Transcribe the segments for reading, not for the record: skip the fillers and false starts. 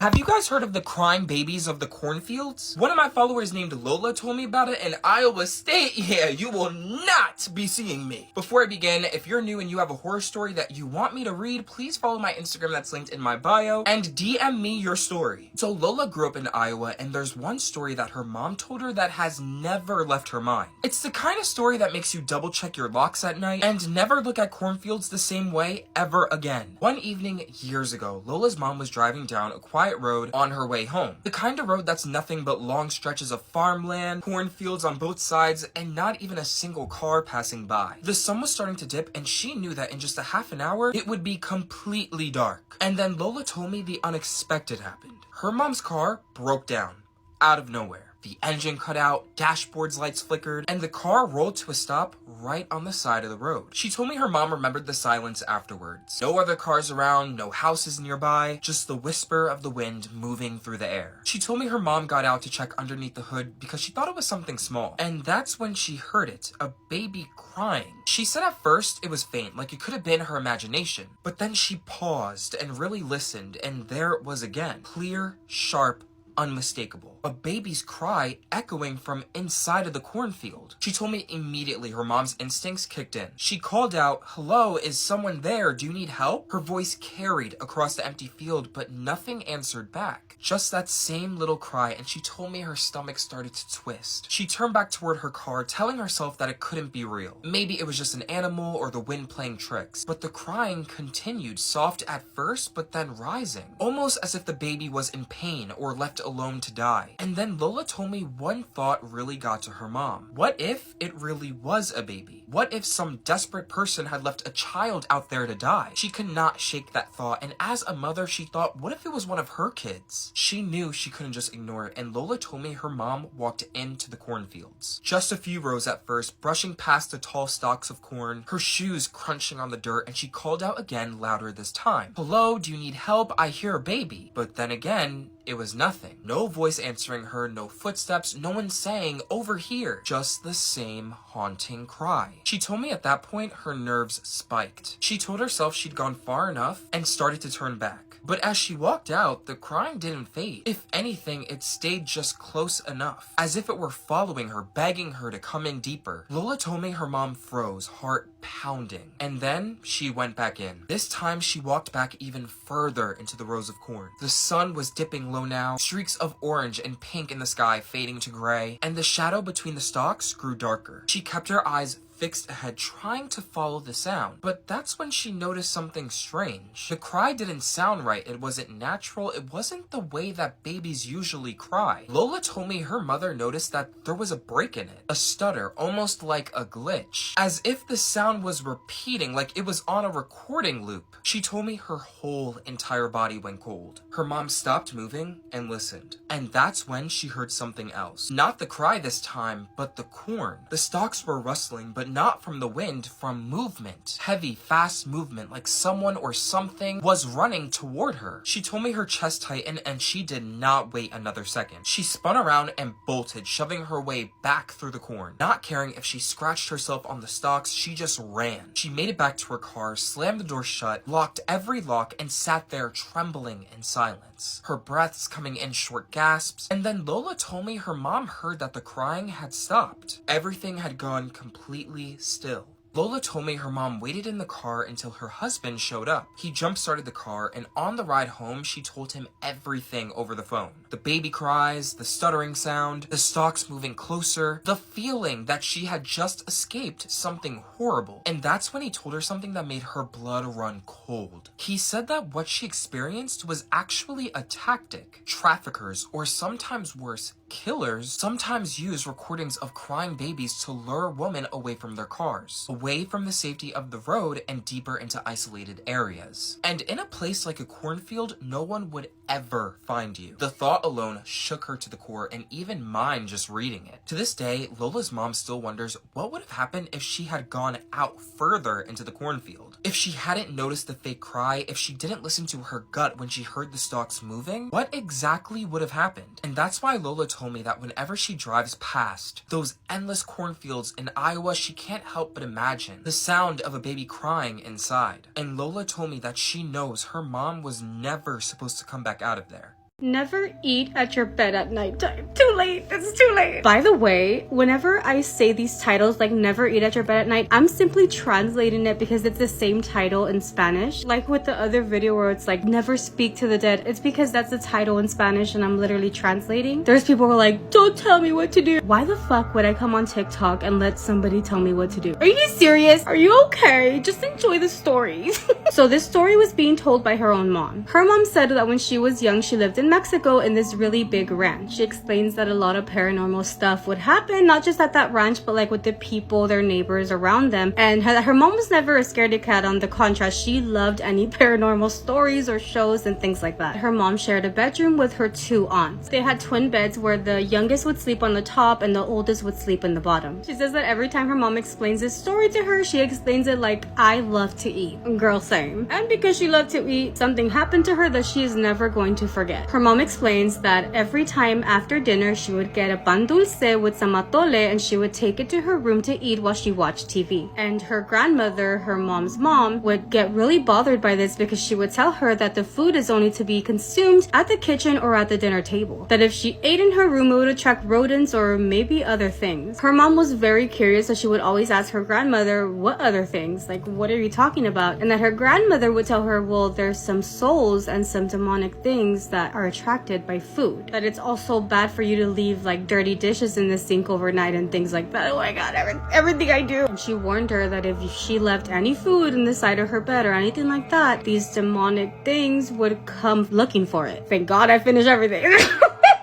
Have you guys heard of the crying babies of the cornfields? One of my followers named Lola told me about it in Iowa State. Yeah, you will not be seeing me. Before I begin, if you're new and you have a horror story that you want me to read, please follow my Instagram that's linked in my bio and DM me your story. So Lola grew up in Iowa, and there's one story that her mom told her that has never left her mind. It's the kind of story that makes you double check your locks at night and never look at cornfields the same way ever again. One evening years ago, Lola's mom was driving down a quiet road on her way home. The kind of road that's nothing but long stretches of farmland, cornfields on both sides, and not even a single car passing by. The sun was starting to dip, and she knew that in just a half an hour, it would be completely dark. And then Lola told me the unexpected happened. Her mom's car broke down, out of nowhere. The engine cut out, dashboard's lights flickered, and the car rolled to a stop right on the side of the road. She told me her mom remembered the silence afterwards. No other cars around, no houses nearby, just the whisper of the wind moving through the air. She told me her mom got out to check underneath the hood because she thought it was something small. And that's when she heard it, a baby crying. She said at first it was faint, like it could have been her imagination. But then she paused and really listened, and there it was again. Clear, sharp, unmistakable. A baby's cry echoing from inside of the cornfield. She told me immediately her mom's instincts kicked in. She called out, "Hello, is someone there? Do you need help?" Her voice carried across the empty field, but nothing answered back. Just that same little cry, and she told me her stomach started to twist. She turned back toward her car, telling herself that it couldn't be real. Maybe it was just an animal or the wind playing tricks. But the crying continued, soft at first, but then rising. Almost as if the baby was in pain or left alone to die. And then Lola told me one thought really got to her mom. What if it really was a baby? What if some desperate person had left a child out there to die? She could not shake that thought, and as a mother, she thought, what if it was one of her kids? She knew she couldn't just ignore it, and Lola told me her mom walked into the cornfields. Just a few rows at first, brushing past the tall stalks of corn, her shoes crunching on the dirt, and she called out again, louder this time. "Hello, do you need help? I hear a baby." But then again, it was nothing. No voice answering her, no footsteps, no one saying, "Over here." Just the same haunting cry. She told me at that point her nerves spiked. She told herself she'd gone far enough and started to turn back. But as she walked out, the crying didn't fade. If anything, it stayed just close enough, as if it were following her, begging her to come in deeper. Lola told me her mom froze, heart pounding. And then she went back in. This time she walked back even further into the rows of corn. The sun was dipping low now, streaks of orange and pink in the sky fading to gray, and the shadow between the stalks grew darker. She kept her eyes fixed ahead, trying to follow the sound. But that's when she noticed something strange. The cry didn't sound right. It wasn't natural. It wasn't the way that babies usually cry. Lola told me her mother noticed that there was a break in it. A stutter, almost like a glitch. As if the sound was repeating, like it was on a recording loop. She told me her whole entire body went cold. Her mom stopped moving and listened. And that's when she heard something else. Not the cry this time, but the corn. The stalks were rustling, but not from the wind, from movement. Heavy, fast movement, like someone or something was running toward her. She told me her chest tightened, and she did not wait another second. She spun around and bolted, shoving her way back through the corn. Not caring if she scratched herself on the stalks, she just ran. She made it back to her car, slammed the door shut, locked every lock, and sat there trembling in silence. Her breaths coming in short gasps, and then Lola told me her mom heard that the crying had stopped. Everything had gone completely still. Lola told me her mom waited in the car until her husband showed up. He jump-started the car, and on the ride home, she told him everything over the phone. The baby cries, the stuttering sound, the stalks moving closer, the feeling that she had just escaped something horrible. And that's when he told her something that made her blood run cold. He said that what she experienced was actually a tactic. Traffickers, or sometimes worse, killers, sometimes use recordings of crying babies to lure women away from their cars, away from the safety of the road and deeper into isolated areas. And in a place like a cornfield, no one would ever find you. The thought alone shook her to the core, and even mine just reading it. To this day, Lola's mom still wonders what would have happened if she had gone out further into the cornfield. If she hadn't noticed the fake cry, if she didn't listen to her gut when she heard the stalks moving, what exactly would have happened? And that's why Lola told me that whenever she drives past those endless cornfields in Iowa, she can't help but imagine the sound of a baby crying inside. And Lola told me that she knows her mom was never supposed to come back out of there. Never eat at your bed at nighttime. Too late. It's too late. By the way, whenever I say these titles like never eat at your bed at night, I'm simply translating it because it's the same title in Spanish. Like with the other video where it's like never speak to the dead, it's because that's the title in Spanish and I'm literally translating. There's people who are like, don't tell me what to do. Why the fuck would I come on TikTok and let somebody tell me what to do? Are you serious? Are you okay? Just enjoy the story. So this story was being told by her own mom. Her mom said that when she was young, she lived in Mexico in this really big ranch. She explains that a lot of paranormal stuff would happen, not just at that ranch, but like with the people, their neighbors around them. And her mom was never a scaredy cat. On the contrast, she loved any paranormal stories or shows and things like that. Her mom shared a bedroom with her 2 aunts. They had twin beds where the youngest would sleep on the top and the oldest would sleep in the bottom. She says that every time her mom explains this story to her, she explains it like, I love to eat. Girl, same. And because she loved to eat, something happened to her that she is never going to forget. Her mom explains that every time after dinner, she would get a pan dulce with some atole and she would take it to her room to eat while she watched TV. And her grandmother, her mom's mom, would get really bothered by this because she would tell her that the food is only to be consumed at the kitchen or at the dinner table. That if she ate in her room, it would attract rodents or maybe other things. Her mom was very curious, so she would always ask her grandmother, what other things? Like, what are you talking about? And that her grandmother would tell her, well, there's some souls and some demonic things that are attracted by food. That it's also bad for you to leave like dirty dishes in the sink overnight and things like that. Oh my god, everything I do. And she warned her that if she left any food in the side of her bed or anything like that, these demonic things would come looking for it. Thank God I finished everything.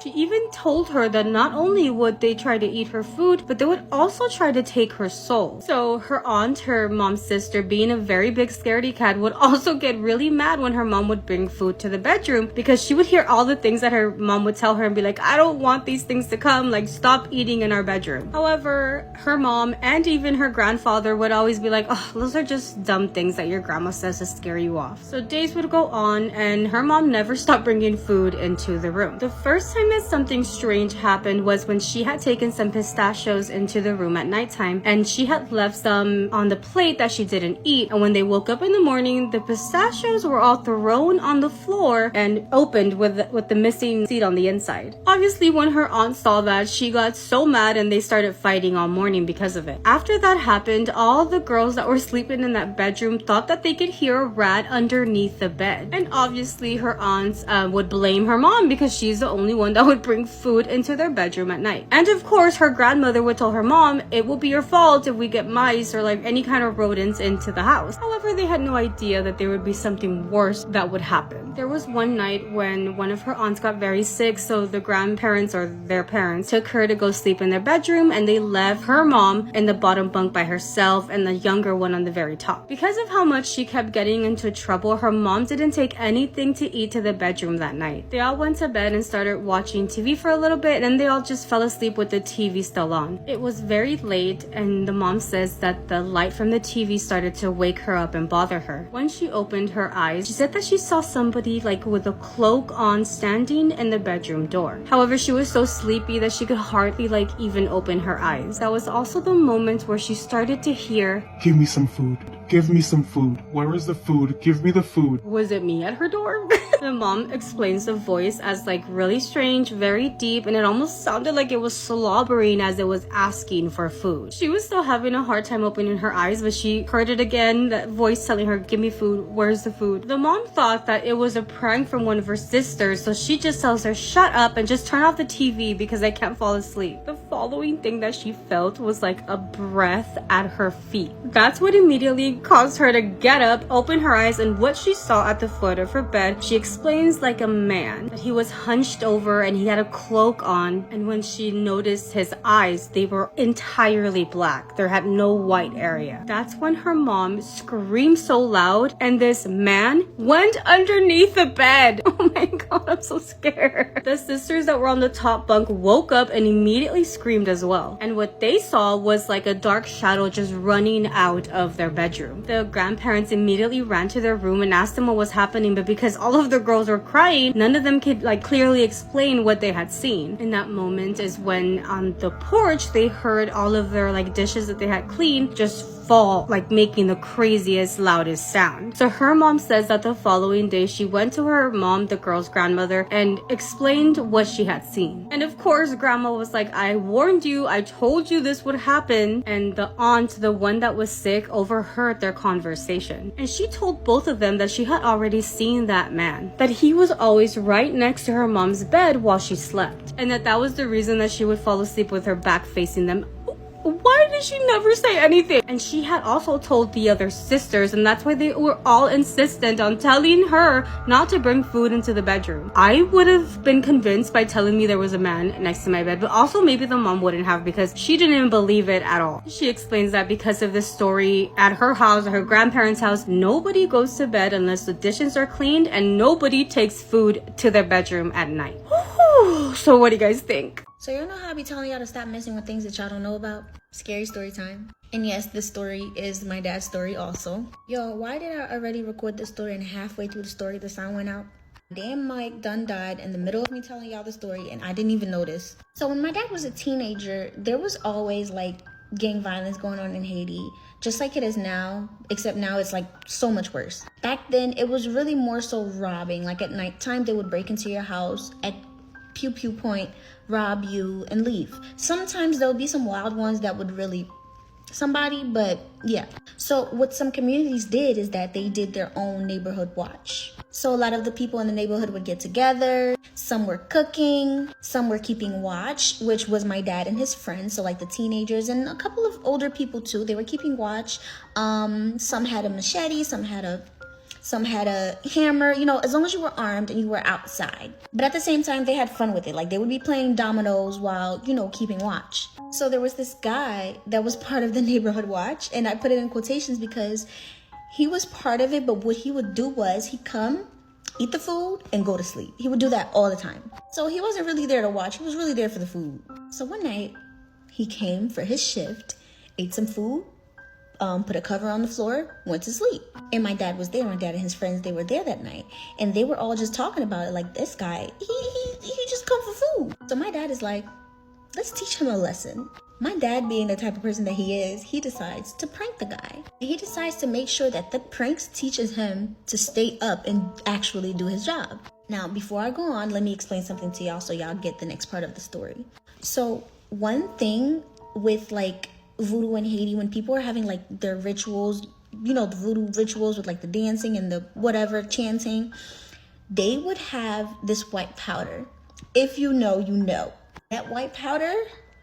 She even told her that not only would they try to eat her food, but they would also try to take her soul. So her aunt, her mom's sister, being a very big scaredy cat, would also get really mad when her mom would bring food to the bedroom because she would hear all the things that her mom would tell her and be like, I don't want these things to come, like stop eating in our bedroom. However, her mom and even her grandfather would always be like, oh, those are just dumb things that your grandma says to scare you off. So days would go on and her mom never stopped bringing food into the room. The first time that something strange happened was when she had taken some pistachios into the room at nighttime and she had left some on the plate that she didn't eat, and when they woke up in the morning, the pistachios were all thrown on the floor and opened with the missing seed on the inside. Obviously, when her aunt saw that, she got so mad and they started fighting all morning because of it. After that happened, all the girls that were sleeping in that bedroom thought that they could hear a rat underneath the bed, and obviously her aunts would blame her mom because she's the only one that would bring food into their bedroom at night. And of course, her grandmother would tell her mom, it will be your fault if we get mice or like any kind of rodents into the house. However, they had no idea that there would be something worse that would happen. There was one night when one of her aunts got very sick, so the grandparents or their parents took her to go sleep in their bedroom and they left her mom in the bottom bunk by herself and the younger one on the very top. Because of how much she kept getting into trouble, her mom didn't take anything to eat to the bedroom that night. They all went to bed and started watching TV for a little bit, and they all just fell asleep with the TV still on. It was very late and the mom says that the light from the TV started to wake her up and bother her. When she opened her eyes, she said that she saw somebody like with a cloak on standing in the bedroom door. However, she was so sleepy that she could hardly like even open her eyes. That was also the moment where she started to hear, give me some food. Give me some food. Where is the food? Give me the food. Was it me at her door? The mom explains the voice as like really strange, very deep, and it almost sounded like it was slobbering as it was asking for food. She was still having a hard time opening her eyes, but she heard it again, that voice telling her, give me food. Where's the food? The mom thought that it was a prank from one of her sisters, so she just tells her, shut up and just turn off the TV because I can't fall asleep. The following thing that she felt was like a breath at her feet. That's what immediately caused her to get up, open her eyes, and what she saw at the foot of her bed, she explains like a man. He was hunched over and he had a cloak on, and when she noticed his eyes, they were entirely black. There had no white area. That's when her mom screamed so loud and this man went underneath the bed. Oh my god, I'm so scared. The sisters that were on the top bunk woke up and immediately screamed as well. And what they saw was like a dark shadow just running out of their bedroom. The grandparents immediately ran to their room and asked them what was happening, but because all of the girls were crying, none of them could like clearly explain what they had seen. In that moment is when on the porch they heard all of their like dishes that they had cleaned just fall, like making the craziest, loudest sound. So her mom says that the following day she went to her mom, the girl's grandmother, and explained what she had seen. And of course, grandma was like, I warned you, I told you this would happen. And the aunt, the one that was sick, overheard their conversation. And she told both of them that she had already seen that man, that he was always right next to her mom's bed while she slept, and that was the reason that she would fall asleep with her back facing them. Why did she never say anything? And she had also told the other sisters, and that's why they were all insistent on telling her not to bring food into the bedroom. I would have been convinced by telling me there was a man next to my bed, but also maybe the mom wouldn't have, because she didn't even believe it at all. She explains that because of this story, at her house, at her grandparents' house, nobody goes to bed unless the dishes are cleaned, and nobody takes food to their bedroom at night. So what do you guys think? So y'all know how I be telling y'all to stop messing with things that y'all don't know about? Scary story time. And yes, this story is my dad's story also. Yo, why did I already record this story and halfway through the story the sound went out? Damn Mike done died in the middle of me telling y'all the story and I didn't even notice. So when my dad was a teenager, there was always like gang violence going on in Haiti, just like it is now, except now it's like so much worse. Back then, it was really more so robbing. Like at nighttime, they would break into your house at pew pew point, rob you and leave. Sometimes there would be some wild ones that would really somebody, but yeah. So what some communities did is that they did their own neighborhood watch. So a lot of the people in the neighborhood would get together. Some were cooking, some were keeping watch, which was my dad and his friends. So like the teenagers and a couple of older people too, they were keeping watch. Some had a machete, some had a hammer, you know, as long as you were armed and you were outside. But at the same time, they had fun with it. Like they would be playing dominoes while, you know, keeping watch. So there was this guy that was part of the neighborhood watch, and I put it in quotations because he was part of it, but what he would do was he'd come, eat the food, and go to sleep. He would do that all the time. So he wasn't really there to watch. He was really there for the food. So one night, he came for his shift, ate some food, put a cover on the floor, went to sleep. And my dad was there. My dad and his friends, they were there that night. And they were all just talking about it. Like, this guy, he just come for food. So my dad is like, let's teach him a lesson. My dad, being the type of person that he is, he decides to prank the guy. And he decides to make sure that the pranks teaches him to stay up and actually do his job. Now, before I go on, let me explain something to y'all so y'all get the next part of the story. So one thing with like voodoo in Haiti, when people are having like their rituals, you know, the voodoo rituals with like the dancing and the whatever chanting, they would have this white powder. If you know, you know. That white powder,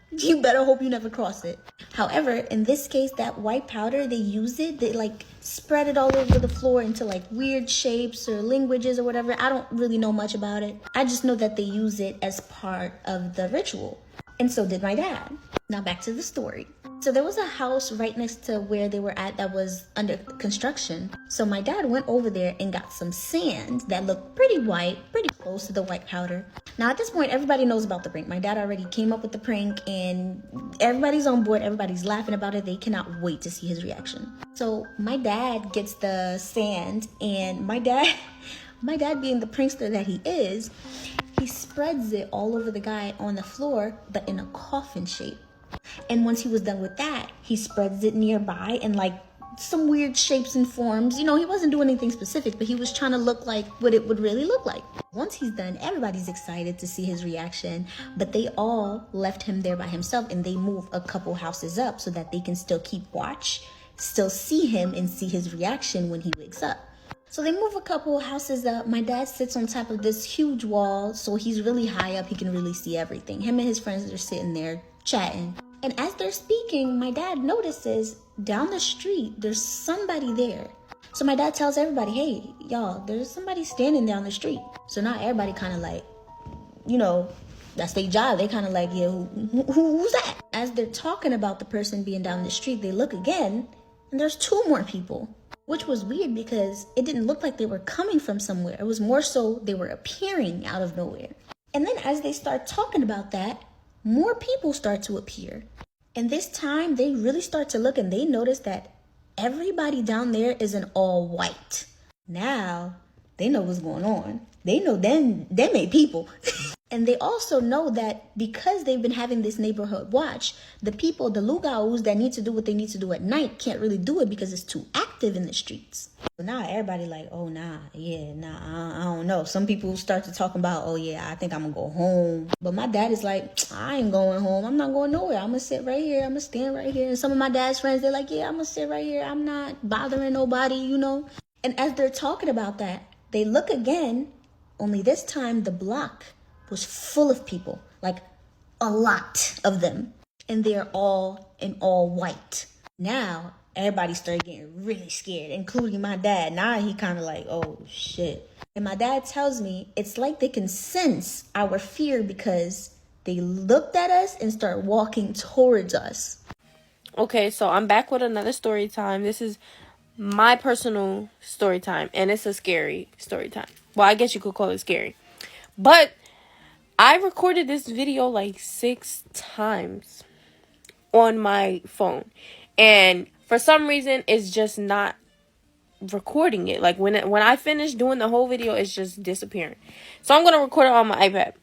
you better hope you never cross it. However, in this case, that white powder, they like spread it all over the floor into like weird shapes or languages or whatever. I don't really know much about it. I just know that they use it as part of the ritual. And so did my dad. Now back to the story. So there was a house right next to where they were at that was under construction. So my dad went over there and got some sand that looked pretty white, pretty close to the white powder. Now at this point, everybody knows about the prank. My dad already came up with the prank and everybody's on board. Everybody's laughing about it. They cannot wait to see his reaction. So my dad gets the sand, and my dad being the prankster that he is, he spreads it all over the guy on the floor, but in a coffin shape. And once he was done with that, he spreads it nearby in like some weird shapes and forms. You know, he wasn't doing anything specific, but he was trying to look like what it would really look like. Once he's done, everybody's excited to see his reaction, but they all left him there by himself, and they move a couple houses up so that they can still keep watch, still see him and see his reaction when he wakes up. So they move a couple houses up. My dad sits on top of this huge wall, so he's really high up. He can really see everything. Him and his friends are sitting there chatting. And as they're speaking, my dad notices down the street, there's somebody there. So my dad tells everybody, hey, y'all, there's somebody standing down the street. So now everybody kind of like, you know, that's their job. They kind of like, yeah, who's that? As they're talking about the person being down the street, they look again, and there's two more people. Which was weird because it didn't look like they were coming from somewhere. It was more so they were appearing out of nowhere. And then as they start talking about that, more people start to appear. And this time they really start to look, and they notice that everybody down there is in all white. Now they know what's going on. They know them ain't people. And they also know that because they've been having this neighborhood watch, the people, the lugaus that need to do what they need to do at night can't really do it because it's too active in the streets. So now everybody like, oh, I don't know. Some people start to talk about, oh, yeah, I think I'm going to go home. But my dad is like, I ain't going home. I'm not going nowhere. I'm going to sit right here. I'm going to stand right here. And some of my dad's friends, they're like, yeah, I'm going to sit right here. I'm not bothering nobody, you know. And as they're talking about that, they look again, only this time the block was full of people, like a lot of them. And they're all in all white. Now, everybody started getting really scared, including my dad. Now he kind of like, oh, shit. And my dad tells me it's like they can sense our fear because they looked at us and start walking towards us. Okay, so I'm back with another story time. This is my personal story time, and it's a scary story time. Well, I guess you could call it scary. But I recorded this video like 6 times on my phone. And for some reason, it's just not recording it. Like when I finish doing the whole video, it's just disappearing. So I'm going to record it on my iPad.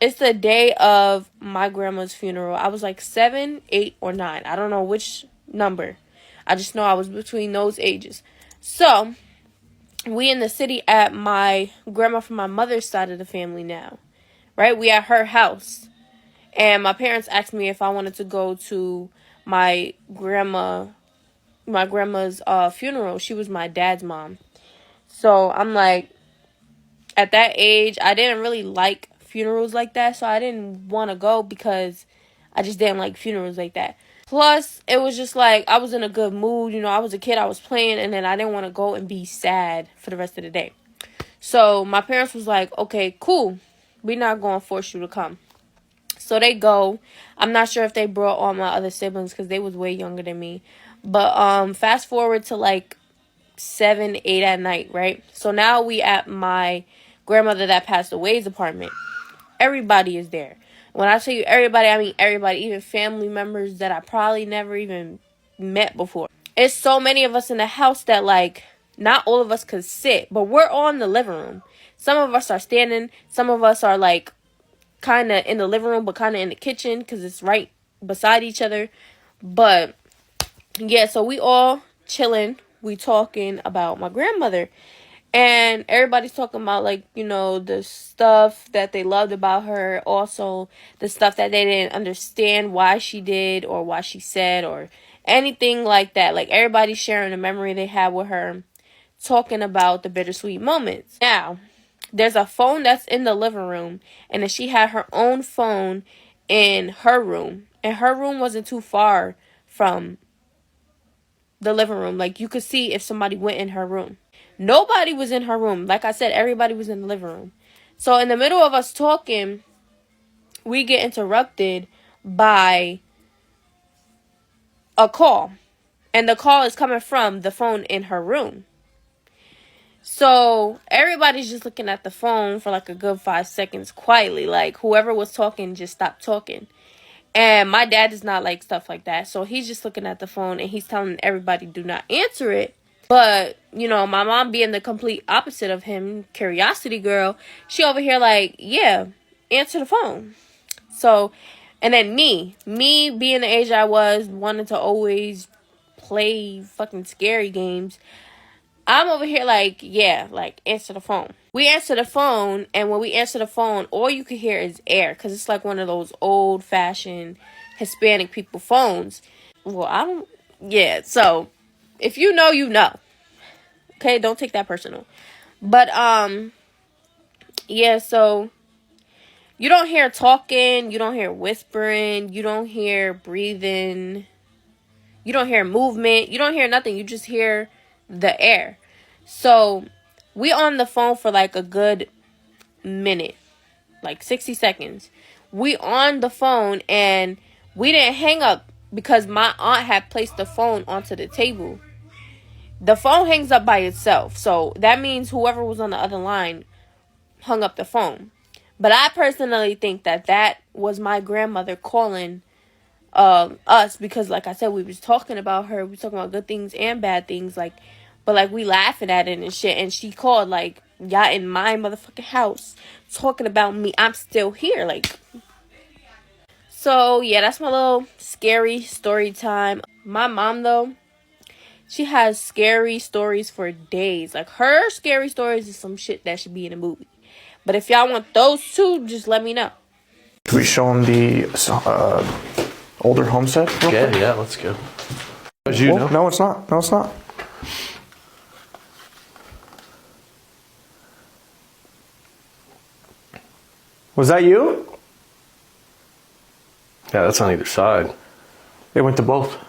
It's the day of my grandma's funeral. I was like 7, 8, or 9. I don't know which number. I just know I was between those ages. So we in the city at my grandma from my mother's side of the family now. Right? We at her house. And my parents asked me if I wanted to go to my grandma's funeral. She was my dad's mom. So I'm like, at that age, I didn't really like funerals like that. So I didn't want to go because I just didn't like funerals like that. Plus, it was just like, I was in a good mood. You know, I was a kid, I was playing, and then I didn't want to go and be sad for the rest of the day. So my parents was like, okay, cool. We're not going to force you to come. So they go. I'm not sure if they brought all my other siblings because they was way younger than me. But fast forward to like 7, 8 at night, right? So now we at my grandmother that passed away's apartment. Everybody is there. When I tell you everybody, I mean everybody, even family members that I probably never even met before. It's so many of us in the house that like, not all of us could sit, but we're all in the living room. Some of us are standing. Some of us are like kind of in the living room, but kind of in the kitchen because it's right beside each other. But yeah, so we all chilling. We talking about my grandmother. And everybody's talking about, like, you know, the stuff that they loved about her. Also, the stuff that they didn't understand why she did or why she said or anything like that. Like, everybody's sharing a memory they had with her, talking about the bittersweet moments. Now, there's a phone that's in the living room, and then she had her own phone in her room. And her room wasn't too far from the living room. Like, you could see if somebody went in her room. Nobody was in her room. Like I said, everybody was in the living room. So in the middle of us talking, we get interrupted by a call. And the call is coming from the phone in her room. So everybody's just looking at the phone for like a good 5 seconds quietly. Like whoever was talking just stopped talking. And my dad does not like stuff like that. So he's just looking at the phone and he's telling everybody do not answer it. But, you know, my mom being the complete opposite of him, curiosity girl, she over here like, yeah, answer the phone. So, and then me being the age I was, wanting to always play fucking scary games, I'm over here like, yeah, like, answer the phone. We answer the phone, and when we answer the phone, all you can hear is air, because it's like one of those old-fashioned Hispanic people phones. Well, so if you know, you know. Okay, don't take that personal. But, yeah, so you don't hear talking, you don't hear whispering, you don't hear breathing, you don't hear movement, you don't hear nothing, you just hear the air. So we on the phone for like a good minute, like 60 seconds. We on the phone and we didn't hang up because my aunt had placed the phone onto the table. The phone hangs up by itself. So that means whoever was on the other line hung up the phone. But I personally think that was my grandmother calling us because, like I said, we was talking about her. We was talking about good things and bad things. But we laughing at it and shit. And she called, like, y'all in my motherfucking house talking about me. I'm still here. Like, so yeah, that's my little scary story time. My mom, though, she has scary stories for days. Like, her scary stories is some shit that should be in a movie. But if y'all want those two, just let me know. Can we show them the older homestead? Yeah, let's go. As you know. No, it's not. No, it's not. Was that you? Yeah, that's on either side. It went to both.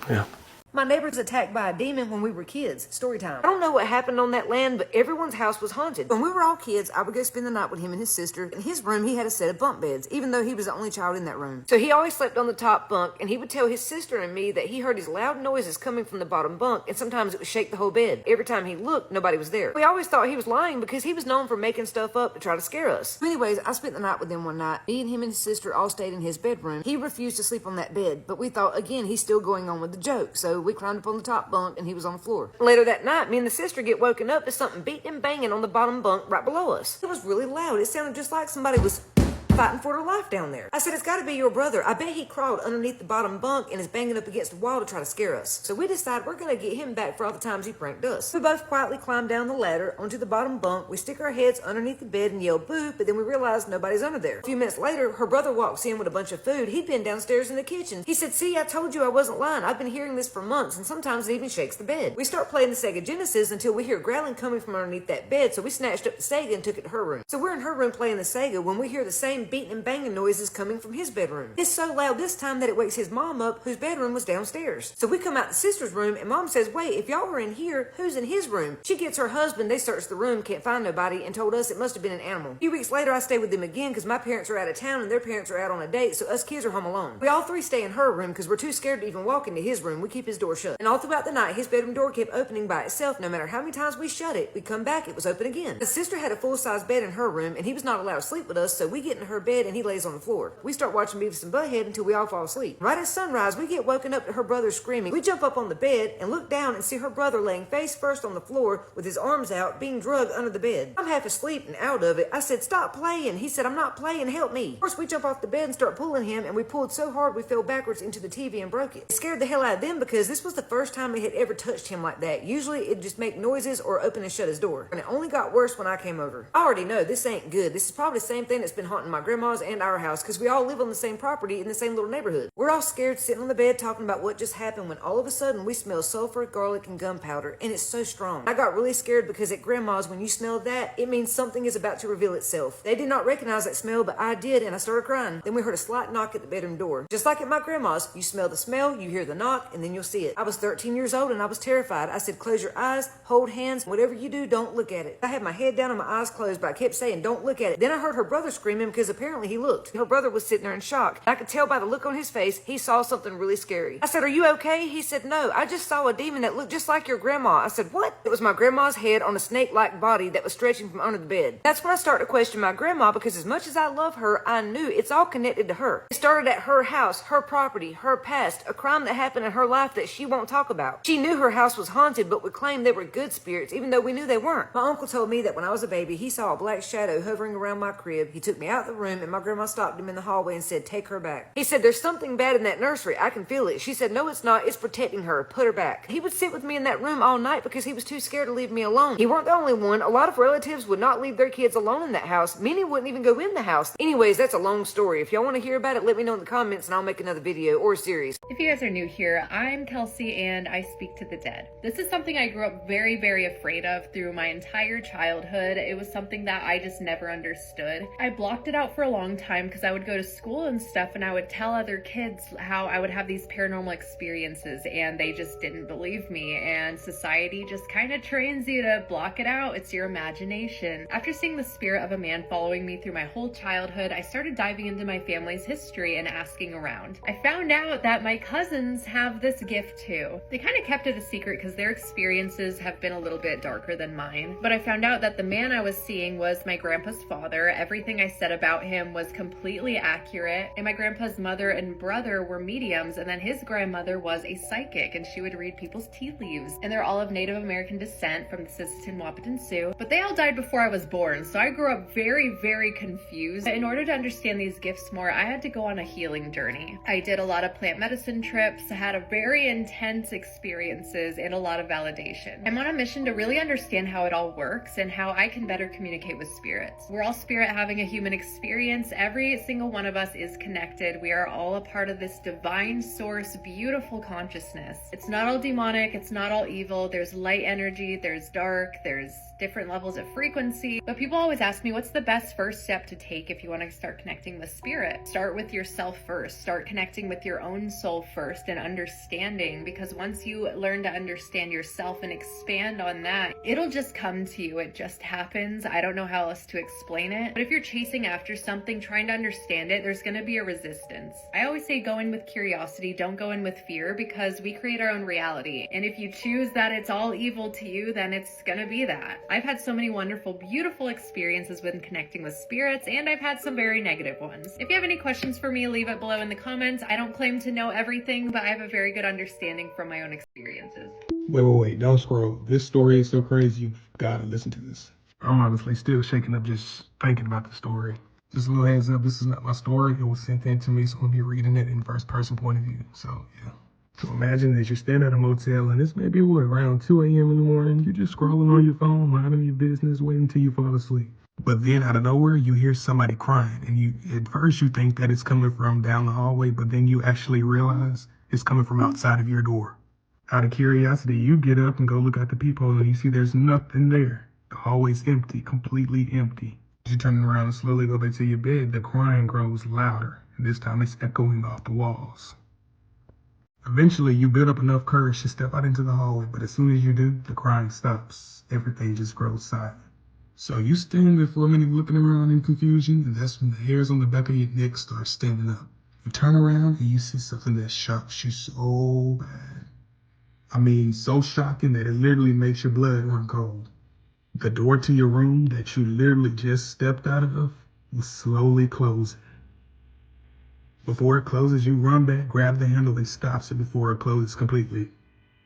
Yeah. My neighbor was attacked by a demon when we were kids. Story time. I don't know what happened on that land, but everyone's house was haunted. When we were all kids, I would go spend the night with him and his sister. In his room, he had a set of bunk beds, even though he was the only child in that room. So he always slept on the top bunk, and he would tell his sister and me that he heard these loud noises coming from the bottom bunk, and sometimes it would shake the whole bed. Every time he looked, nobody was there. We always thought he was lying because he was known for making stuff up to try to scare us. Anyways, I spent the night with him one night. Me and him and his sister all stayed in his bedroom. He refused to sleep on that bed, but we thought, again, he's still going on with the joke. So we climbed up on the top bunk and he was on the floor. Later that night, me and the sister get woken up to something beating and banging on the bottom bunk right below us. It was really loud. It sounded just like somebody was fighting for their life down there. I said, it's got to be your brother. I bet he crawled underneath the bottom bunk and is banging up against the wall to try to scare us. So we decided we're going to get him back for all the times he pranked us. We both quietly climbed down the ladder onto the bottom bunk. We stick our heads underneath the bed and yell boo, but then we realized nobody's under there. A few minutes later, her brother walks in with a bunch of food. He'd been downstairs in the kitchen. He said, see, I told you I wasn't lying. I've been hearing this for months, and sometimes it even shakes the bed. We start playing the Sega Genesis until we hear growling coming from underneath that bed, so we snatched up the Sega and took it to her room. So we're in her room playing the Sega when we hear the same beating and banging noises coming from his bedroom. It's so loud this time that it wakes his mom up, whose bedroom was downstairs. So we come out the sister's room, and mom says, wait, if y'all were in here, who's in his room? She gets her husband, they searched the room, can't find nobody, and told us it must have been an animal. A few weeks later, I stay with them again because my parents are out of town and their parents are out on a date, so us kids are home alone. We all three stay in her room because we're too scared to even walk into his room. We keep his door shut. And all throughout the night, his bedroom door kept opening by itself. No matter how many times we shut it, we come back, it was open again. The sister had a full-size bed in her room, and he was not allowed to sleep with us, so we get in her bed and he lays on the floor. We start watching Beavis and Butthead until we all fall asleep. Right at sunrise, we get woken up to her brother screaming. We jump up on the bed and look down and see her brother laying face first on the floor with his arms out, being drugged under the bed. I'm half asleep and out of it. I said, stop playing. He said, I'm not playing, help me. Of course, we jump off the bed and start pulling him, and we pulled so hard we fell backwards into the TV and broke it. It scared the hell out of them because this was the first time it had ever touched him like that. Usually, it'd just make noises or open and shut his door. And it only got worse when I came over. I already know this ain't good. This is probably the same thing that's been haunting my grandma's and our house because we all live on the same property in the same little neighborhood. We're all scared sitting on the bed talking about what just happened when all of a sudden we smell sulfur, garlic, and gunpowder, and it's so strong. I got really scared because at grandma's, when you smell that, it means something is about to reveal itself. They did not recognize that smell, but I did, and I started crying. Then we heard a slight knock at the bedroom door. Just like at my grandma's, you smell the smell, you hear the knock, and then you'll see it. I was 13 years old and I was terrified. I said, close your eyes, hold hands, whatever you do, don't look at it. I had my head down and my eyes closed, but I kept saying, don't look at it. Then I heard her brother screaming because apparently he looked. Her brother was sitting there in shock. I could tell by the look on his face, he saw something really scary. I said, are you okay? He said, no, I just saw a demon that looked just like your grandma. I said, what? It was my grandma's head on a snake-like body that was stretching from under the bed. That's when I started to question my grandma because as much as I love her, I knew it's all connected to her. It started at her house, her property, her past, a crime that happened in her life that she won't talk about. She knew her house was haunted, but would claim they were good spirits, even though we knew they weren't. My uncle told me that when I was a baby, he saw a black shadow hovering around my crib. He took me out of the room, and my grandma stopped him in the hallway and said, take her back. He said, there's something bad in that nursery. I can feel it. She said, no, it's not. It's protecting her. Put her back. He would sit with me in that room all night because he was too scared to leave me alone. He weren't the only one. A lot of relatives would not leave their kids alone in that house. Many wouldn't even go in the house. Anyways, that's a long story. If y'all want to hear about it, let me know in the comments and I'll make another video or a series. If you guys are new here, I'm Kelsey and I speak to the dead. This is something I grew up very, very afraid of through my entire childhood. It was something that I just never understood. I blocked it out for a long time because I would go to school and stuff and I would tell other kids how I would have these paranormal experiences and they just didn't believe me, and society just kind of trains you to block it out. It's your imagination. After seeing the spirit of a man following me through my whole childhood, I started diving into my family's history and asking around. I found out that my cousins have this gift too. They kind of kept it a secret because their experiences have been a little bit darker than mine, but I found out that the man I was seeing was my grandpa's father. Everything I said about about him was completely accurate. And my grandpa's mother and brother were mediums, and then his grandmother was a psychic, and she would read people's tea leaves. And they're all of Native American descent from the Sisseton Wahpeton Sioux. But they all died before I was born, so I grew up very, very confused. In order to understand these gifts more, I had to go on a healing journey. I did a lot of plant medicine trips, had a very intense experiences, and a lot of validation. I'm on a mission to really understand how it all works and how I can better communicate with spirits. We're all spirit having a human experience. Every single one of us is connected. We are all a part of this divine source, beautiful consciousness. It's not all demonic, it's not all evil. There's light energy, there's dark, there's different levels of frequency. But people always ask me, what's the best first step to take if you want to start connecting with spirit? Start with yourself first. Start connecting with your own soul first and understanding, because once you learn to understand yourself and expand on that, it'll just come to you. It just happens. I don't know how else to explain it. But if you're chasing after something, trying to understand it, there's going to be a resistance. I always say go in with curiosity, don't go in with fear, because we create our own reality. And if you choose that it's all evil to you, then it's going to be that. I've had so many wonderful, beautiful experiences with connecting with spirits, and I've had some very negative ones. If you have any questions for me, leave it below in the comments. I don't claim to know everything, but I have a very good understanding from my own experiences. Wait, don't scroll. This story is so crazy, you gotta listen to this. I'm honestly still shaking up just thinking about the story. Just a little heads up, this is not my story. It was sent in to me, so I'm gonna be reading it in first person point of view. So, yeah. So imagine that you're standing at a motel and it's maybe around 2 a.m. in the morning. You're just scrolling on your phone, minding your business, waiting until you fall asleep. But then out of nowhere, you hear somebody crying. And at first you think that it's coming from down the hallway, but then you actually realize it's coming from outside of your door. Out of curiosity, you get up and go look at the peephole and you see there's nothing there. The hallway's empty, completely empty. As you turn around and slowly go back to your bed, the crying grows louder. And this time it's echoing off the walls. Eventually, you build up enough courage to step out into the hallway, but as soon as you do, the crying stops. Everything just grows silent. So you stand there for a minute looking around in confusion, and that's when the hairs on the back of your neck start standing up. You turn around and you see something that shocks you so bad. I mean, so shocking that it literally makes your blood run cold. The door to your room that you literally just stepped out of was slowly closing. Before it closes, you run back, grab the handle, and stops it before it closes completely.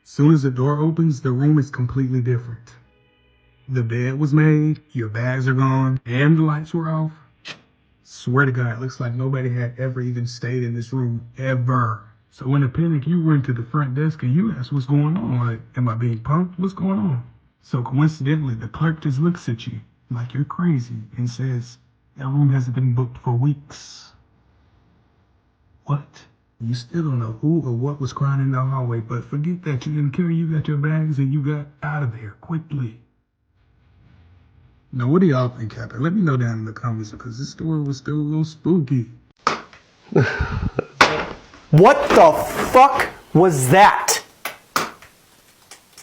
As soon as the door opens, the room is completely different. The bed was made, your bags are gone, and the lights were off. Swear to God, it looks like nobody had ever even stayed in this room, ever. So in a panic, you run to the front desk and you ask what's going on. Like, am I being punked? What's going on? So coincidentally, the clerk just looks at you like you're crazy and says, that room hasn't been booked for weeks. What? You still don't know who or what was crying in the hallway, but forget that. You didn't care. You got your bags and you got out of there quickly. Now, what do y'all think happened? Let me know down in the comments, because this story was still a little spooky. What the fuck was that?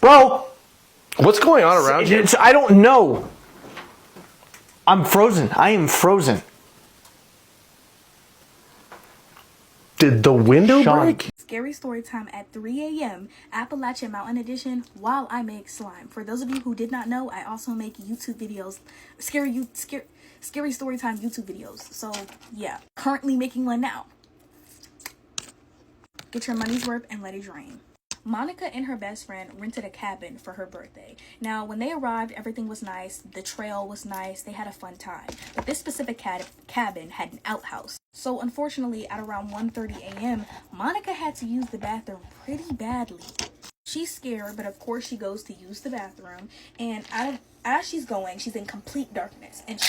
Bro! What's going on around you? I don't know. I'm frozen. I am frozen. Did the window Sean. break? Scary story time at 3 a.m. Appalachian Mountain Edition while I make slime. For those of you who did not know, I also make YouTube videos, scary story time YouTube videos. So yeah, currently making one now. Get your money's worth and let it drain. Monica and her best friend rented a cabin for her birthday. Now, when they arrived, everything was nice. The trail was nice. They had a fun time. But this specific cabin had an outhouse. So, unfortunately, at around 1:30 a.m., Monica had to use the bathroom pretty badly. She's scared, but of course she goes to use the bathroom. And as she's going, she's in complete darkness. And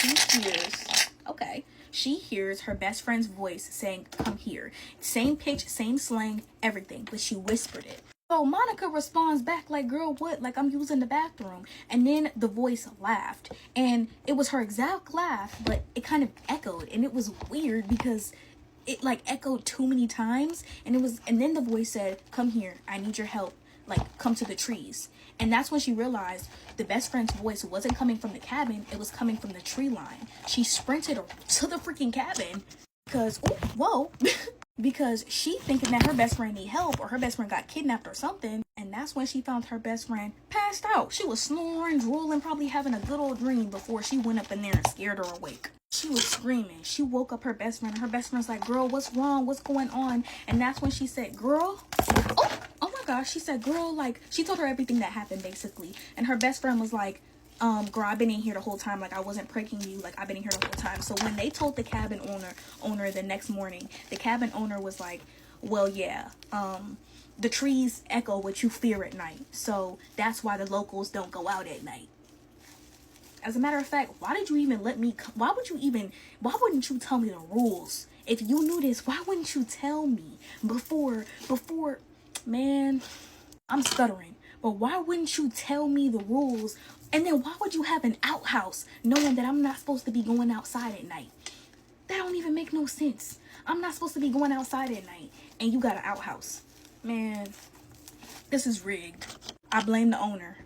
she hears her best friend's voice saying, "Come here." Same pitch, same slang, everything. But she whispered it. So Monica responds back like, "Girl, what? Like, I'm using the bathroom." And then the voice laughed. And it was her exact laugh, but it kind of echoed. And it was weird because it like echoed too many times. And then the voice said, "Come here. I need your help. Like, come to the trees." And that's when she realized the best friend's voice wasn't coming from the cabin. It was coming from the tree line. She sprinted to the freaking cabin because she thinking that her best friend need help or her best friend got kidnapped or something. And that's when she found her best friend passed out. She was snoring, drooling, probably having a good old dream before she went up in there and scared her awake. She was screaming. She woke up her best friend. Her best friend's like, girl, what's wrong? What's going on? And that's when she said, girl, oh my gosh. She said, girl, like, she told her everything that happened basically. And her best friend was like, girl, I've been in here the whole time. Like, I wasn't pranking you. Like, I've been in here the whole time. So when they told the cabin owner the next morning, the cabin owner was like, well, yeah, the trees echo what you fear at night. So that's why the locals don't go out at night. As a matter of fact, why did you even let me, why wouldn't you tell me the rules? If you knew this, why wouldn't you tell me before, man, I'm stuttering. But why wouldn't you tell me the rules? And then why would you have an outhouse knowing that I'm not supposed to be going outside at night? That don't even make no sense. I'm not supposed to be going outside at night and you got an outhouse. Man, this is rigged. I blame the owner.